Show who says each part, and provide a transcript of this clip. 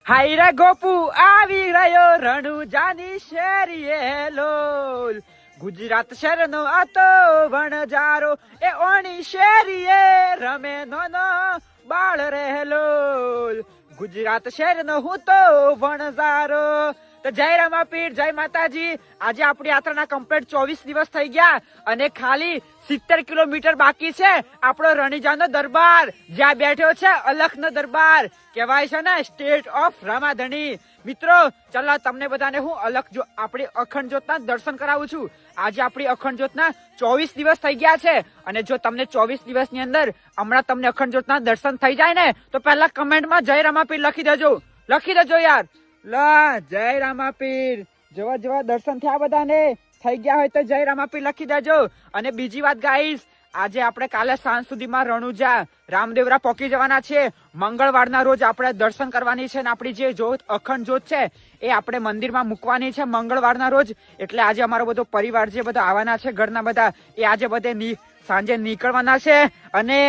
Speaker 1: હાય રે ગોપુ આવી રહ્યો રણુજાની શેરીએ લોલ ગુજરાત શહેરનો આ તો વણજારો એ ઓણી શેરીએ રમે નો બાળ રહેલો ગુજરાત શહેરનો હું તો વણજારો તો જય રામાપીર જય માતાજી। આજે આપણી યાત્રાના કમ્પ્લીટ 24 દિવસ થઈ ગયા અને ખાલી 70 કિલોમીટર બાકી છે આપણો રણુજાનો દરબાર જ્યાં બેઠો છે અલખનો દરબાર કહેવાય છે ને સ્ટેટ ઓફ રામાધણી। મિત્રો ચલો તમને બધાને હું અલખ જો આપણી અખંડ જ્યોતના દર્શન કરાવું છું। આજે આપણી અખંડ જ્યોતના 24 દિવસ થઈ ગયા છે અને જો તમને 24 દિવસની અંદર હમણાં તમને અખંડ જ્યોતના દર્શન થઈ જાય ને તો પહેલા કમેન્ટમાં જય રામાપીર લખી દેજો યાર। લા જય રામાપીર જવા જવા દર્શન થયા બધાને થઈ ગયા હોય તો જય રામાપીર લખી દેજો। અને બીજી વાત ગાઈસ આજે આપણે કાલે સાંજ સુધીમાં રણુજા રામદેવરા પહોંચી જવાના છે। મંગળવારના રોજ આપણે દર્શન કરવાની છે અને આપણી જે જ્યોત અખંડ જ્યોત છે એ આપણે મંદિરમાં મૂકવાની છે મંગળવારના રોજ। એટલે આજે અમારો બધો પરિવાર જે બધા આવવાના છે ઘરના બધા એ આજે બધે સાંજે નીકળવાના છે અને